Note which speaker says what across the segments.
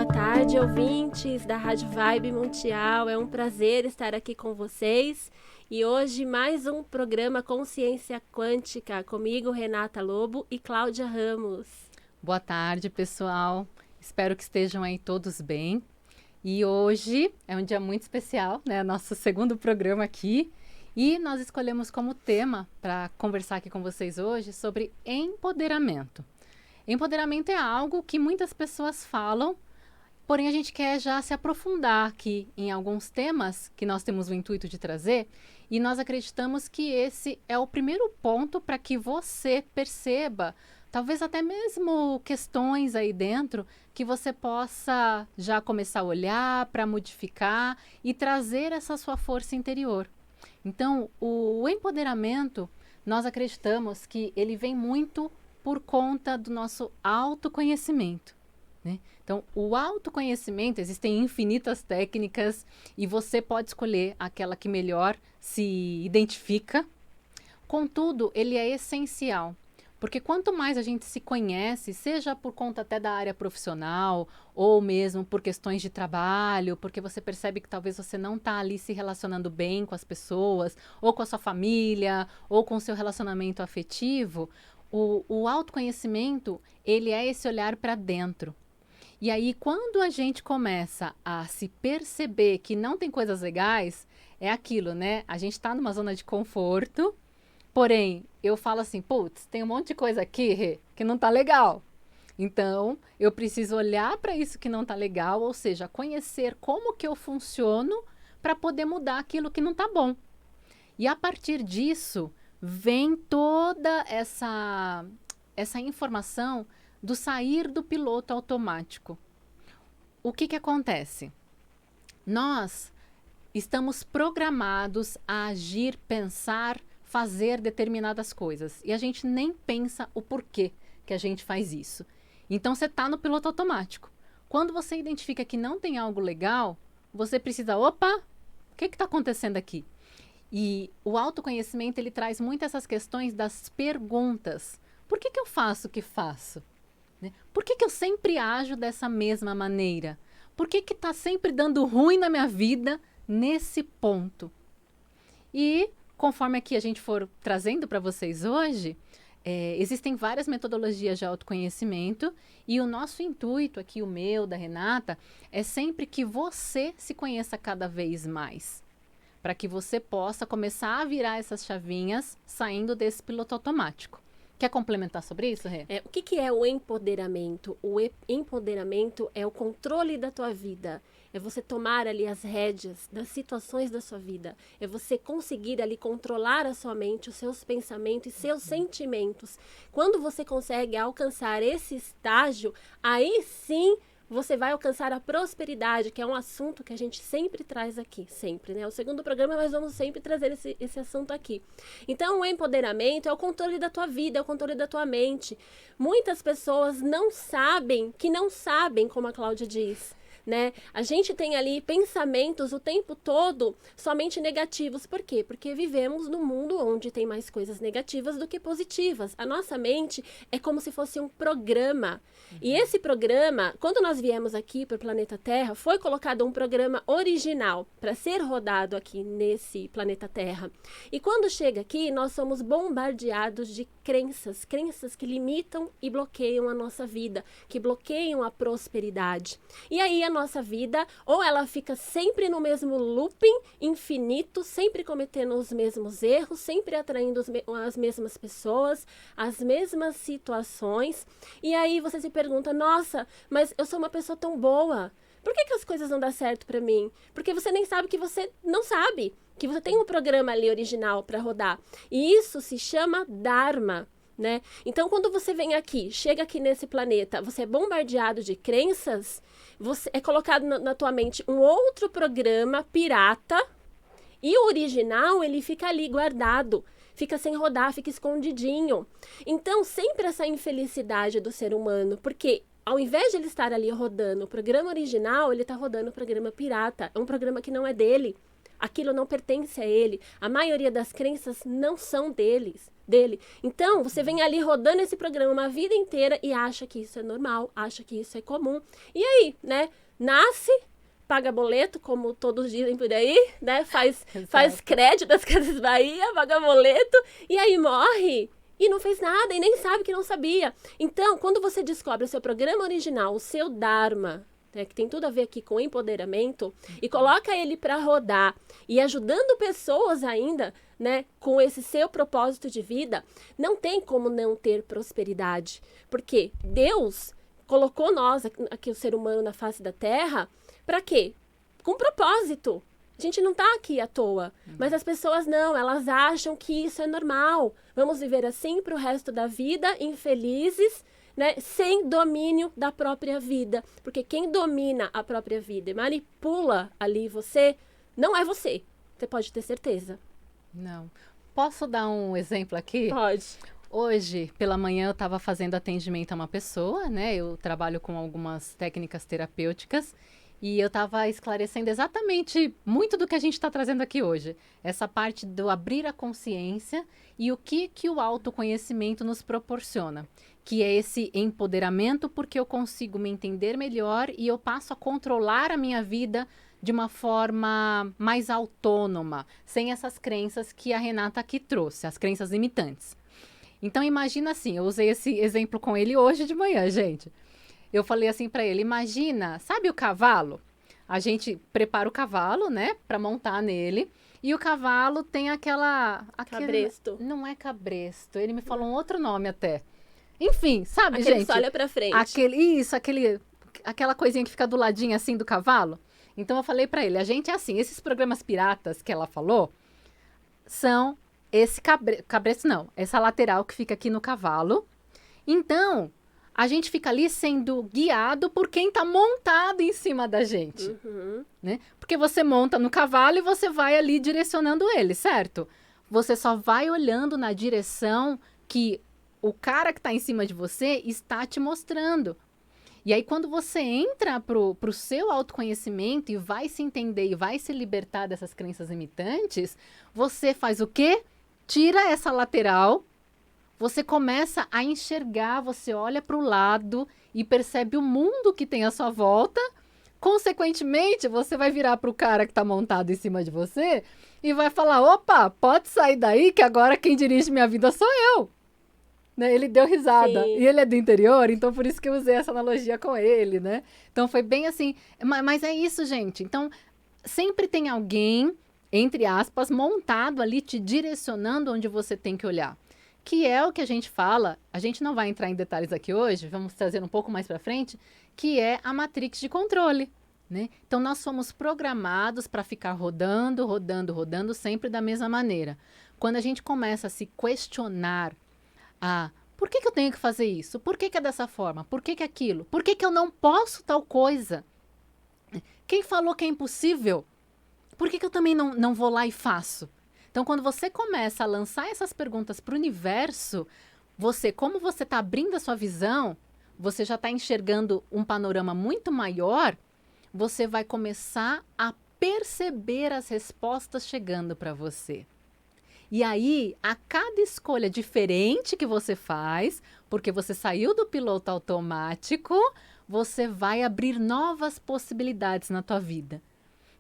Speaker 1: Boa tarde, ouvintes da Rádio Vibe Mundial. É um prazer estar aqui com vocês. E hoje mais um programa Consciência Quântica, comigo, Renata Lobo e Cláudia Ramos.
Speaker 2: Boa tarde, pessoal. Espero que estejam aí todos bem. E hoje é um dia muito especial, né? Nosso segundo programa aqui. E nós escolhemos como tema para conversar aqui com vocês hoje sobre empoderamento. Empoderamento é algo que muitas pessoas falam, porém a gente quer já se aprofundar aqui em alguns temas que nós temos o intuito de trazer, e nós acreditamos que esse é o primeiro ponto para que você perceba, talvez até mesmo questões aí dentro, que você possa já começar a olhar para modificar e trazer essa sua força interior. Então, o empoderamento, nós acreditamos que ele vem muito por conta do nosso autoconhecimento, né? Então, o autoconhecimento, existem infinitas técnicas e você pode escolher aquela que melhor se identifica. Contudo, ele é essencial, porque quanto mais a gente se conhece, seja por conta até da área profissional ou mesmo por questões de trabalho, porque você percebe que talvez você não está ali se relacionando bem com as pessoas, ou com a sua família, ou com o seu relacionamento afetivo, o autoconhecimento, ele é esse olhar para dentro. E aí, quando a gente começa a se perceber que não tem coisas legais, é aquilo, né? A gente está numa zona de conforto, porém, eu falo assim, putz, tem um monte de coisa aqui que não tá legal. Então, eu preciso olhar para isso que não tá legal, ou seja, conhecer como que eu funciono para poder mudar aquilo que não tá bom. E a partir disso, vem toda essa informação do sair do piloto automático. O que acontece? Nós estamos programados a agir, pensar, fazer determinadas coisas. E a gente nem pensa o porquê que a gente faz isso. Então, você está no piloto automático. Quando você identifica que não tem algo legal, você precisa, opa, o que está acontecendo aqui? E o autoconhecimento, ele traz muito essas questões das perguntas. Por que eu faço o que faço? Né? Por que eu sempre ajo dessa mesma maneira? Por que está sempre dando ruim na minha vida nesse ponto? E conforme aqui a gente for trazendo para vocês hoje, existem várias metodologias de autoconhecimento e o nosso intuito aqui, o meu, da Renata, é sempre que você se conheça cada vez mais, para que você possa começar a virar essas chavinhas saindo desse piloto automático. Quer complementar sobre isso, Rê?
Speaker 1: O que é o empoderamento? O empoderamento é o controle da tua vida. É você tomar ali as rédeas das situações da sua vida. É você conseguir ali controlar a sua mente, os seus pensamentos e seus sentimentos. Quando você consegue alcançar esse estágio, aí sim você vai alcançar a prosperidade, que é um assunto que a gente sempre traz aqui, sempre, né? O segundo programa nós vamos sempre trazer esse assunto aqui. Então, o empoderamento é o controle da tua vida, é o controle da tua mente. Muitas pessoas não sabem, como a Cláudia diz, né? A gente tem ali pensamentos o tempo todo somente negativos. Por quê? Porque vivemos num mundo onde tem mais coisas negativas do que positivas. A nossa mente é como se fosse um programa. E esse programa, quando nós viemos aqui para o planeta Terra, foi colocado um programa original para ser rodado aqui nesse planeta Terra. E quando chega aqui, nós somos bombardeados de crenças que limitam e bloqueiam a nossa vida, que bloqueiam a prosperidade. E aí a nossa vida, ou ela fica sempre no mesmo looping infinito, sempre cometendo os mesmos erros, sempre atraindo as mesmas pessoas, as mesmas situações. E aí você se pergunta, nossa, mas eu sou uma pessoa tão boa. Por que as coisas não dão certo para mim? Porque você nem sabe que você não sabe, que você tem um programa ali original para rodar. E isso se chama Dharma, né? Então, quando você vem aqui, chega aqui nesse planeta, você é bombardeado de crenças, você é colocado na tua mente um outro programa pirata, e o original, ele fica ali guardado, fica sem rodar, fica escondidinho. Então, sempre essa infelicidade do ser humano, porque ao invés de ele estar ali rodando o programa original, ele está rodando o programa pirata. É um programa que não é dele. Aquilo não pertence a ele. A maioria das crenças não são deles. dele. Então, você vem ali rodando esse programa uma vida inteira e acha que isso é normal, acha que isso é comum. E aí, né? Nasce, paga boleto, como todos dizem por aí, né? Faz crédito das Casas Bahia, paga boleto, e aí morre e não fez nada e nem sabe que não sabia. Então, quando você descobre o seu programa original, o seu Dharma, né, que tem tudo a ver aqui com empoderamento, e coloca ele para rodar e ajudando pessoas ainda, né, com esse seu propósito de vida, não tem como não ter prosperidade. Porque Deus colocou nós, aqui o ser humano na face da Terra, para quê? Com propósito. A gente não está aqui à toa. Mas as pessoas não, elas acham que isso é normal. Vamos viver assim para o resto da vida, infelizes, né, sem domínio da própria vida. Porque quem domina a própria vida e manipula ali você, não é você. Você pode ter certeza.
Speaker 2: Não. Posso dar um exemplo aqui?
Speaker 1: Pode.
Speaker 2: Hoje, pela manhã, eu estava fazendo atendimento a uma pessoa, né? Eu trabalho com algumas técnicas terapêuticas e eu estava esclarecendo exatamente muito do que a gente está trazendo aqui hoje. Essa parte do abrir a consciência e o que o autoconhecimento nos proporciona. Que é esse empoderamento porque eu consigo me entender melhor e eu passo a controlar a minha vida de uma forma mais autônoma, sem essas crenças que a Renata aqui trouxe, as crenças limitantes. Então, imagina assim, eu usei esse exemplo com ele hoje de manhã, gente. Eu falei assim para ele, imagina, sabe o cavalo? A gente prepara o cavalo, né, para montar nele, e o cavalo tem
Speaker 1: Cabresto.
Speaker 2: Não é cabresto, ele me falou um outro nome até. Enfim, sabe,
Speaker 1: Aquele
Speaker 2: gente?
Speaker 1: que só olha pra frente.
Speaker 2: Aquela coisinha que fica do ladinho assim do cavalo. Então, eu falei para ele, a gente é assim, esses programas piratas que ela falou, são esse cabresto não, essa lateral que fica aqui no cavalo. Então, a gente fica ali sendo guiado por quem está montado em cima da gente. Né? Porque você monta no cavalo e você vai ali direcionando ele, certo? Você só vai olhando na direção que o cara que está em cima de você está te mostrando. E aí, quando você entra pro seu autoconhecimento e vai se entender e vai se libertar dessas crenças limitantes, você faz o quê? Tira essa lateral, você começa a enxergar, você olha para o lado e percebe o mundo que tem à sua volta. Consequentemente, você vai virar para o cara que está montado em cima de você e vai falar, opa, pode sair daí que agora quem dirige minha vida sou eu. Né? Ele deu risada.
Speaker 1: Sim.
Speaker 2: E ele é do interior, então por isso que eu usei essa analogia com ele, né? Então foi bem assim. Mas é isso, gente. Então, sempre tem alguém, entre aspas, montado ali, te direcionando onde você tem que olhar. Que é o que a gente fala, a gente não vai entrar em detalhes aqui hoje, vamos trazer um pouco mais para frente, que é a matrix de controle. Né? Então, nós somos programados para ficar rodando, sempre da mesma maneira. Quando a gente começa a se questionar, por que eu tenho que fazer isso? Por que é dessa forma? Por que aquilo? Por que eu não posso tal coisa? Quem falou que é impossível? Por que eu também não vou lá e faço? Então, quando você começa a lançar essas perguntas para o universo, como você está abrindo a sua visão, você já está enxergando um panorama muito maior, você vai começar a perceber as respostas chegando para você. E aí, a cada escolha diferente que você faz, porque você saiu do piloto automático, você vai abrir novas possibilidades na tua vida.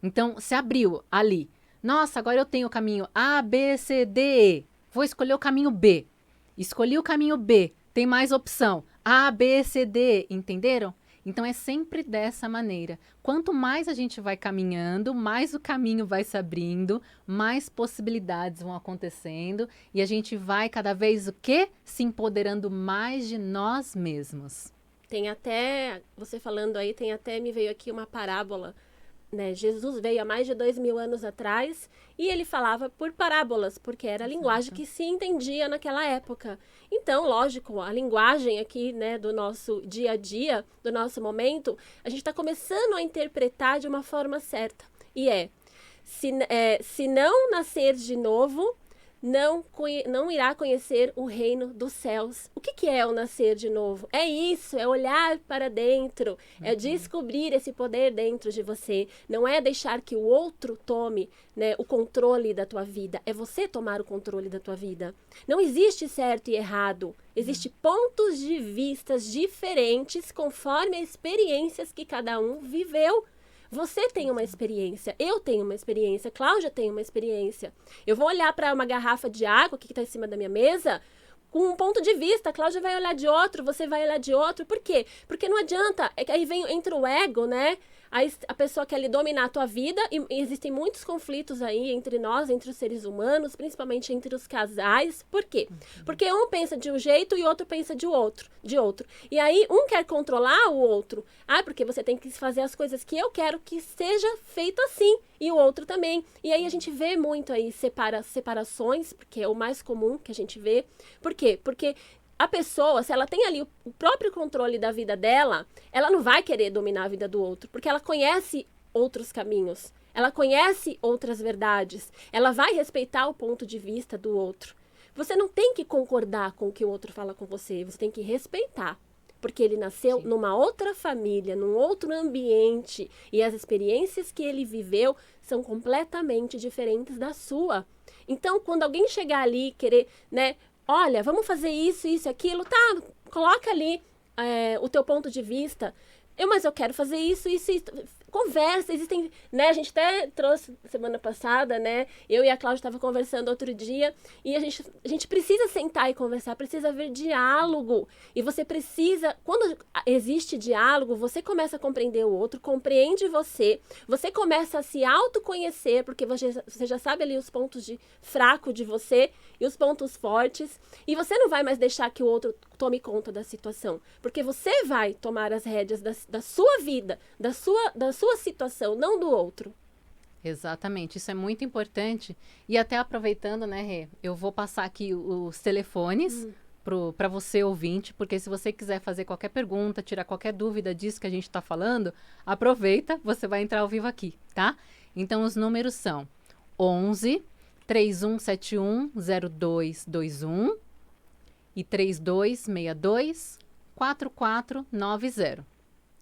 Speaker 2: Então, se abriu ali. Nossa, agora eu tenho o caminho A, B, C, D, E. Vou escolher o caminho B. Escolhi o caminho B. Tem mais opção. A, B, C, D, E. Entenderam? Então, é sempre dessa maneira. Quanto mais a gente vai caminhando, mais o caminho vai se abrindo, mais possibilidades vão acontecendo e a gente vai cada vez o quê? Se empoderando mais de nós mesmos.
Speaker 1: Tem até, você falando aí, me veio aqui uma parábola, né? Jesus veio há mais de 2000 anos atrás e ele falava por parábolas, porque era a linguagem que se entendia naquela época. Então, lógico, a linguagem aqui, né, do nosso dia a dia, do nosso momento, a gente está começando a interpretar de uma forma certa. E se não nascer de novo, não irá conhecer o reino dos céus. O que é o nascer de novo? É isso, é olhar para dentro, é descobrir esse poder dentro de você. Não é deixar que o outro tome, né, o controle da tua vida, é você tomar o controle da tua vida. Não existe certo e errado, existem pontos de vistas diferentes conforme as experiências que cada um viveu. Você tem uma experiência, eu tenho uma experiência, Cláudia tem uma experiência. Eu vou olhar para uma garrafa de água que está em cima da minha mesa com um ponto de vista, a Cláudia vai olhar de outro, você vai olhar de outro. Por quê? Porque não adianta, é que aí entra o ego, né? Aí a pessoa quer lhe dominar a tua vida e existem muitos conflitos aí entre nós, entre os seres humanos, principalmente entre os casais. Por quê? Porque um pensa de um jeito e o outro pensa de outro. E aí um quer controlar o outro. Porque você tem que fazer as coisas que eu quero que seja feito assim. E o outro também. E aí a gente vê muito aí separações, porque é o mais comum que a gente vê. Por quê? Porque a pessoa, se ela tem ali o próprio controle da vida dela, ela não vai querer dominar a vida do outro, porque ela conhece outros caminhos, ela conhece outras verdades, ela vai respeitar o ponto de vista do outro. Você não tem que concordar com o que o outro fala com você, você tem que respeitar, porque ele nasceu numa outra família, num outro ambiente, e as experiências que ele viveu são completamente diferentes da sua. Então, quando alguém chegar ali e querer, né, olha, vamos fazer isso, isso, aquilo, tá, coloca ali o teu ponto de vista. Mas eu quero fazer isso, isso, isso. Conversa, existem, né, a gente até trouxe semana passada, né, eu e a Cláudia estavam conversando outro dia, e a gente precisa sentar e conversar, precisa haver diálogo, e você precisa, quando existe diálogo, você começa a compreender o outro, compreende você começa a se autoconhecer, porque você já sabe ali os pontos de fraco de você, e os pontos fortes, e você não vai mais deixar que o outro tome conta da situação, porque você vai tomar as rédeas da sua vida, da sua situação, não do outro.
Speaker 2: Exatamente, isso é muito importante. E até aproveitando, né, Rê, eu vou passar aqui os telefones para você ouvinte, porque se você quiser fazer qualquer pergunta, tirar qualquer dúvida disso que a gente está falando, aproveita, você vai entrar ao vivo aqui, tá? Então, os números são 11 3171 0221 e 3262 4490.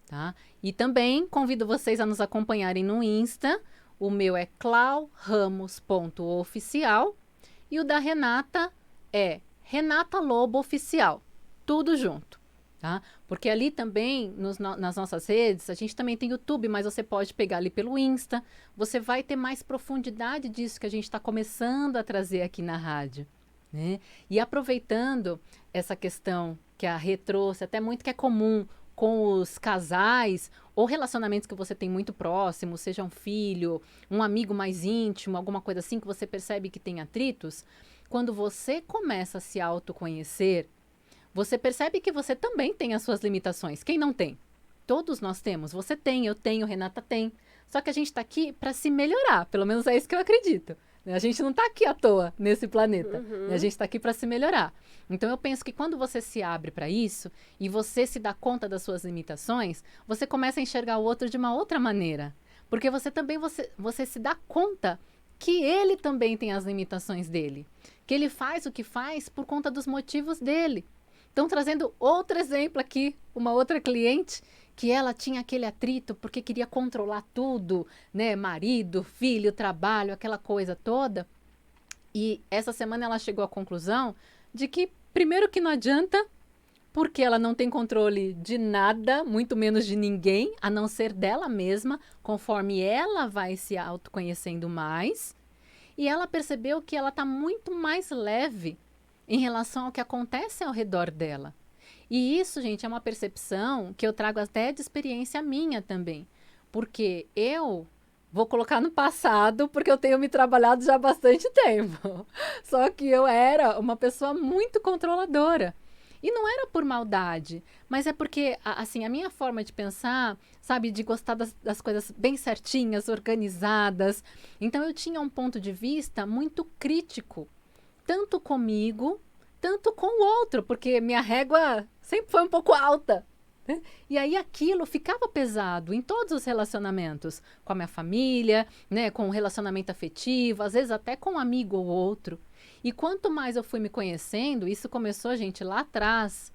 Speaker 2: Tá? E também convido vocês a nos acompanharem no Insta. O meu é clauramos.oficial e o da Renata é Renata Lobo Oficial. Tudo junto. Tá? Porque ali também, nas nossas redes, a gente também tem YouTube, mas você pode pegar ali pelo Insta. Você vai ter mais profundidade disso que a gente está começando a trazer aqui na rádio. Né? E aproveitando essa questão que a Rê trouxe, até muito que é comum com os casais ou relacionamentos que você tem muito próximos, seja um filho, um amigo mais íntimo, alguma coisa assim que você percebe que tem atritos, quando você começa a se autoconhecer, você percebe que você também tem as suas limitações. Quem não tem? Todos nós temos. Você tem, eu tenho, Renata tem. Só que a gente está aqui para se melhorar, pelo menos é isso que eu acredito. A gente não está aqui à toa nesse planeta. A gente está aqui para se melhorar. Então, eu penso que quando você se abre para isso e você se dá conta das suas limitações, você começa a enxergar o outro de uma outra maneira. Porque você também você se dá conta que ele também tem as limitações dele. Que ele faz o que faz por conta dos motivos dele. Então, trazendo outro exemplo aqui, uma outra cliente que ela tinha aquele atrito porque queria controlar tudo, né? Marido, filho, trabalho, aquela coisa toda. E essa semana ela chegou à conclusão de que, primeiro, que não adianta, porque ela não tem controle de nada, muito menos de ninguém, a não ser dela mesma, conforme ela vai se autoconhecendo mais. E ela percebeu que ela está muito mais leve em relação ao que acontece ao redor dela. E isso, gente, é uma percepção que eu trago até de experiência minha também. Porque eu vou colocar no passado, porque eu tenho me trabalhado já há bastante tempo. Só que eu era uma pessoa muito controladora. E não era por maldade, mas é porque, assim, a minha forma de pensar, sabe, de gostar das coisas bem certinhas, organizadas. Então, eu tinha um ponto de vista muito crítico, tanto comigo, tanto com o outro, porque minha régua sempre foi um pouco alta. Né? E aí aquilo ficava pesado em todos os relacionamentos, com a minha família, né, com o relacionamento afetivo, às vezes até com um amigo ou outro. E quanto mais eu fui me conhecendo, isso começou, gente, lá atrás,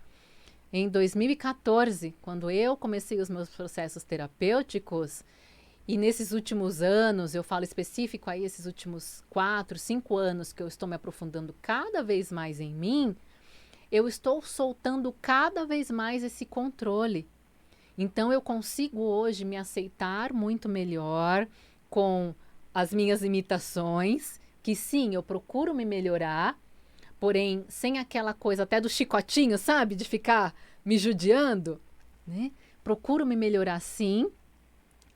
Speaker 2: em 2014, quando eu comecei os meus processos terapêuticos. E nesses últimos anos, eu falo específico aí, esses últimos 4, 5 anos que eu estou me aprofundando cada vez mais em mim, eu estou soltando cada vez mais esse controle. Então, eu consigo hoje me aceitar muito melhor com as minhas limitações, que sim, eu procuro me melhorar, porém, sem aquela coisa até do chicotinho, sabe? De ficar me judiando, né? Procuro me melhorar sim.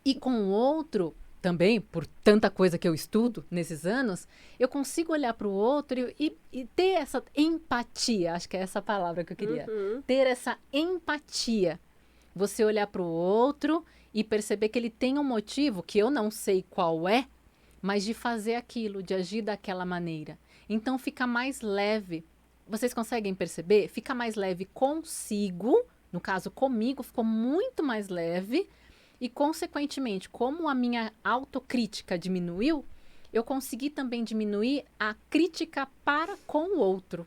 Speaker 2: E com o outro, também, por tanta coisa que eu estudo nesses anos, eu consigo olhar para o outro e ter essa empatia. Acho que é essa a palavra que eu queria. Ter essa empatia. Você olhar para o outro e perceber que ele tem um motivo, que eu não sei qual é, mas de fazer aquilo, de agir daquela maneira. Então, fica mais leve. Vocês conseguem perceber? Fica mais leve consigo, no caso comigo, ficou muito mais leve. E, consequentemente, como a minha autocrítica diminuiu, eu consegui também diminuir a crítica para com o outro.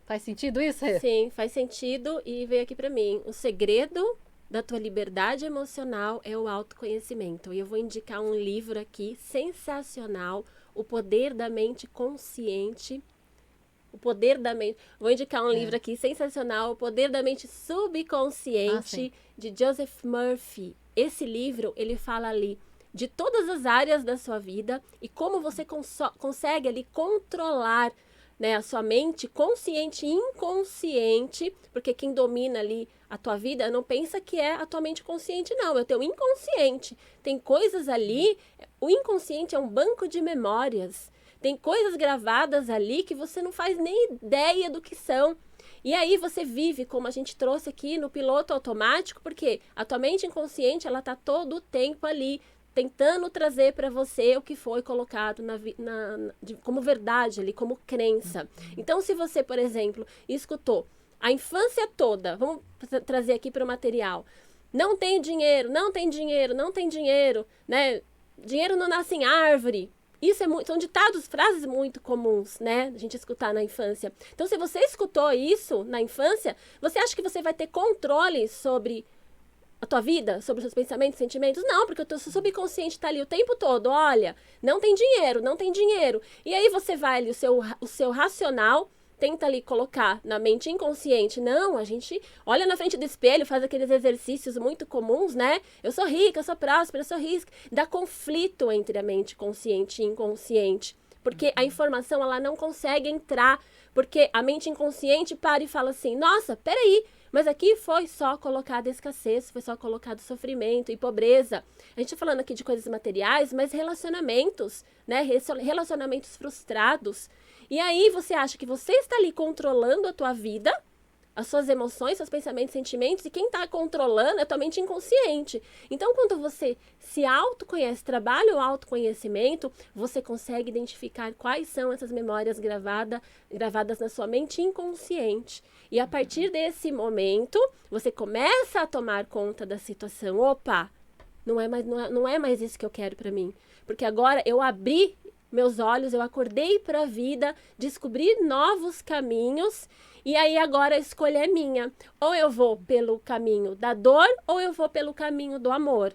Speaker 2: Faz sentido isso, Rê?
Speaker 1: Sim, faz sentido. E veio aqui para mim, o segredo da tua liberdade emocional é o autoconhecimento. E eu vou indicar um livro aqui sensacional, O Poder da Mente Consciente. O Poder da Mente... Vou indicar um livro aqui sensacional, O Poder da Mente Subconsciente, de Joseph Murphy. Esse livro, ele fala ali de todas as áreas da sua vida e como você consegue ali controlar, né, a sua mente consciente e inconsciente, porque quem domina ali a tua vida não pensa que é a tua mente consciente, não, é o teu inconsciente. Tem coisas ali, o inconsciente é um banco de memórias, tem coisas gravadas ali que você não faz nem ideia do que são. E aí você vive, como a gente trouxe aqui, no piloto automático, porque a tua mente inconsciente, ela tá todo o tempo ali, tentando trazer para você o que foi colocado como verdade ali, como crença. Então, se você, por exemplo, escutou a infância toda, vamos trazer aqui para o material, não tem dinheiro, não tem dinheiro, não tem dinheiro, né? Dinheiro não nasce em árvore. Isso são ditados, frases muito comuns, né? A gente escutar na infância. Então, se você escutou isso na infância, você acha que você vai ter controle sobre a tua vida, sobre os seus pensamentos, sentimentos? Não, porque o teu subconsciente está ali o tempo todo. Olha, não tem dinheiro, não tem dinheiro. E aí você vai ali, o seu racional tenta ali colocar na mente inconsciente. Não, a gente olha na frente do espelho, faz aqueles exercícios muito comuns, né? Eu sou rica, eu sou próspera, eu sou rica. Dá conflito entre a mente consciente e inconsciente. Porque a informação, ela não consegue entrar. Porque a mente inconsciente para e fala assim, nossa, peraí, mas aqui foi só colocada escassez, foi só colocado sofrimento e pobreza. A gente tá falando aqui de coisas materiais, mas relacionamentos, né? Relacionamentos frustrados. E aí você acha que você está ali controlando a tua vida, as suas emoções, seus pensamentos, sentimentos, e quem está controlando é a tua mente inconsciente. Então, quando você se autoconhece, trabalha o autoconhecimento, você consegue identificar quais são essas memórias gravadas na sua mente inconsciente. E a partir desse momento, você começa a tomar conta da situação. Opa, não é mais isso que eu quero para mim. Porque agora eu abri meus olhos, eu acordei para a vida, descobri novos caminhos, e aí agora a escolha é minha. Ou eu vou pelo caminho da dor, ou eu vou pelo caminho do amor,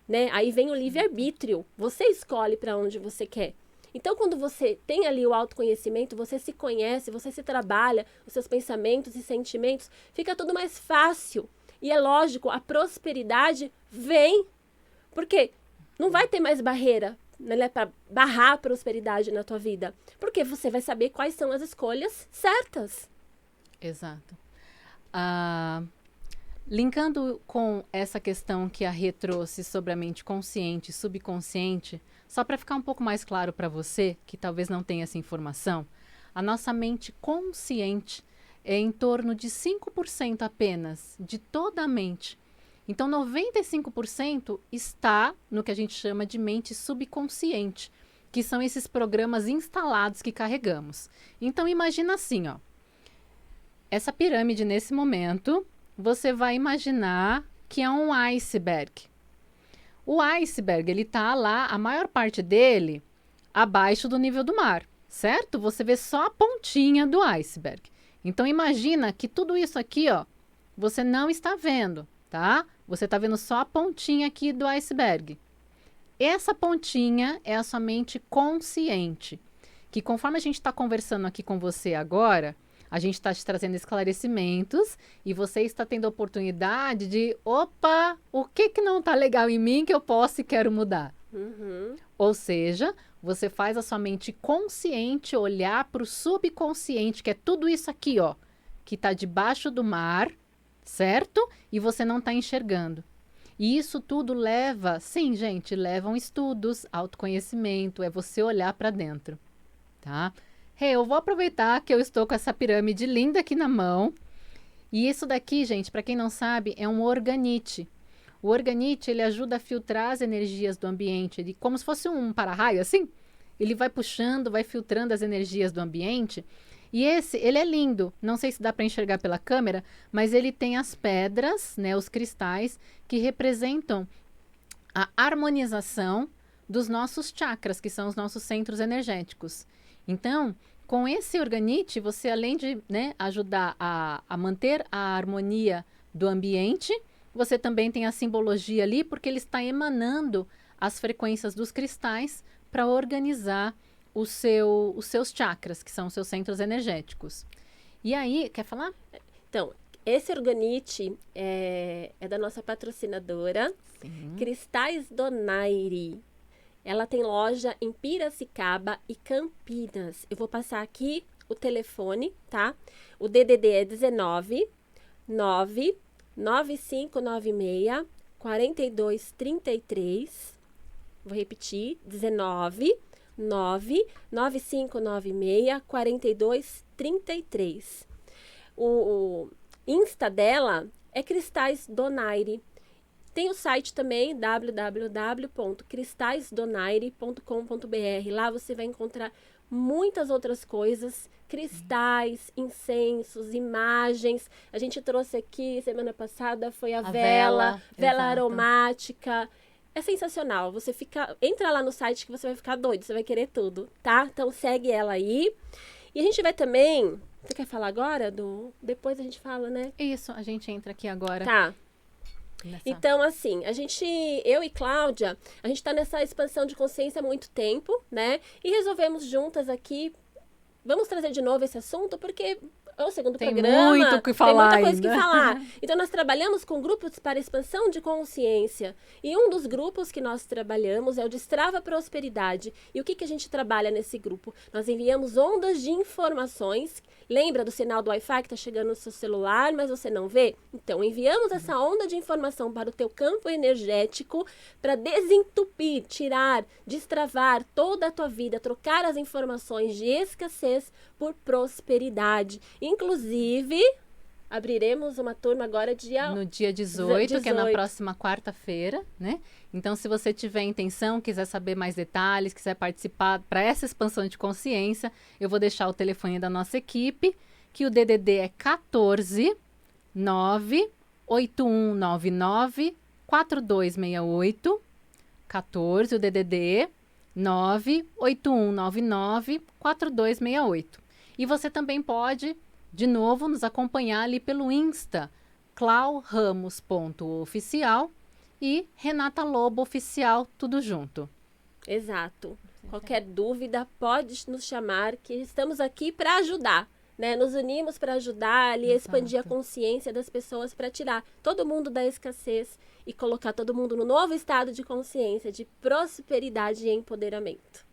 Speaker 1: né? Aí vem o livre-arbítrio, você escolhe para onde você quer. Então, quando você tem ali o autoconhecimento, você se conhece, você se trabalha, os seus pensamentos e sentimentos, fica tudo mais fácil. E é lógico, a prosperidade vem, porque não vai ter mais barreira, né, para barrar a prosperidade na tua vida. Porque você vai saber quais são as escolhas certas.
Speaker 2: Exato. Linkando com essa questão que a Rê trouxe sobre a mente consciente e subconsciente, só para ficar um pouco mais claro para você, que talvez não tenha essa informação, a nossa mente consciente é em torno de 5% apenas de toda a mente. Então, 95% está no que a gente chama de mente subconsciente, que são esses programas instalados que carregamos. Então, imagina assim, ó. Essa pirâmide, nesse momento, você vai imaginar que é um iceberg. O iceberg, ele está lá, a maior parte dele, abaixo do nível do mar. certo? Você vê só a pontinha do iceberg. Então, imagina que tudo isso aqui, ó, você não está vendo, tá? Você está vendo só a pontinha aqui do iceberg. Essa pontinha é a sua mente consciente, que conforme a gente está conversando aqui com você agora, a gente está te trazendo esclarecimentos e você está tendo a oportunidade de, opa, o que não está legal em mim que eu posso e quero mudar? Ou seja, você faz a sua mente consciente olhar para o subconsciente, que é tudo isso aqui, ó, que está debaixo do mar, certo? E você não está enxergando. E isso tudo leva, sim, gente, levam estudos, autoconhecimento, é você olhar para dentro, tá? Eu vou aproveitar que eu estou com essa pirâmide linda aqui na mão. E isso daqui, gente, para quem não sabe, é um organite. O organite, ele ajuda a filtrar as energias do ambiente, ele, como se fosse um para-raio, assim. Ele vai puxando, vai filtrando as energias do ambiente. E ele é lindo. Não sei se dá para enxergar pela câmera, mas ele tem as pedras, né, os cristais, que representam a harmonização dos nossos chakras, que são os nossos centros energéticos. Então, com esse organite, você além de, né, ajudar a manter a harmonia do ambiente, você também tem a simbologia ali, porque ele está emanando as frequências dos cristais para organizar os seus chakras, que são os seus centros energéticos. E aí, quer falar?
Speaker 1: Então, esse organite é da nossa patrocinadora,
Speaker 2: Sim.
Speaker 1: Cristais Donaire. Ela tem loja em Piracicaba e Campinas. Eu vou passar aqui o telefone, tá? O DDD é 19 99596 4233. Vou repetir, 19 99596 4233. O Insta dela é Cristais Donaire. Tem o site também, www.cristalsdonaire.com.br. Lá você vai encontrar muitas outras coisas, cristais, incensos, imagens. A gente trouxe aqui, semana passada, foi a vela aromática. É sensacional. Você entra lá no site que você vai ficar doido, você vai querer tudo, tá? Então segue ela aí. E a gente vai também... Você quer falar agora? Depois a gente fala, né?
Speaker 2: Isso, a gente entra aqui agora.
Speaker 1: Tá. Então, assim, eu e Cláudia, a gente tá nessa expansão de consciência há muito tempo, né? E resolvemos juntas aqui, vamos trazer de novo esse assunto, porque é o segundo programa.
Speaker 2: Tem muito o que falar.
Speaker 1: Tem muita coisa que falar. Então, nós trabalhamos com grupos para expansão de consciência. E um dos grupos que nós trabalhamos é o Destrava Prosperidade. E o que a gente trabalha nesse grupo? Nós enviamos ondas de informações. Lembra do sinal do Wi-Fi que está chegando no seu celular, mas você não vê? Então, enviamos essa onda de informação para o teu campo energético para desentupir, tirar, destravar toda a tua vida, trocar as informações de escassez por prosperidade. Inclusive, abriremos uma turma agora
Speaker 2: no dia 18, que é na próxima quarta-feira, né? Então, se você tiver intenção, quiser saber mais detalhes, quiser participar para essa expansão de consciência, eu vou deixar o telefone da nossa equipe, que o DDD é 14 98199 4268. 14, o DDD 98199 4268. E você também pode, de novo, nos acompanhar ali pelo Insta, clauramos.oficial e Renata Lobo Oficial, tudo junto.
Speaker 1: Exato. Qualquer dúvida, pode nos chamar, que estamos aqui para ajudar, né? Nos unimos para ajudar ali, expandir a consciência das pessoas, para tirar todo mundo da escassez e colocar todo mundo no novo estado de consciência, de prosperidade e empoderamento.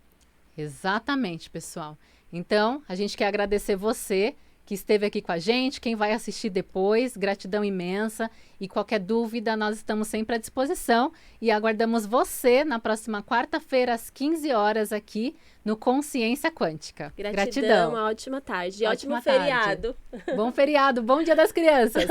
Speaker 2: Exatamente, pessoal. Então, a gente quer agradecer você que esteve aqui com a gente, quem vai assistir depois, gratidão imensa. E qualquer dúvida, nós estamos sempre à disposição. E aguardamos você na próxima quarta-feira, às 15 horas, aqui no Consciência Quântica.
Speaker 1: Gratidão. Uma ótima tarde. Ótimo feriado.
Speaker 2: Bom feriado, bom Dia das Crianças.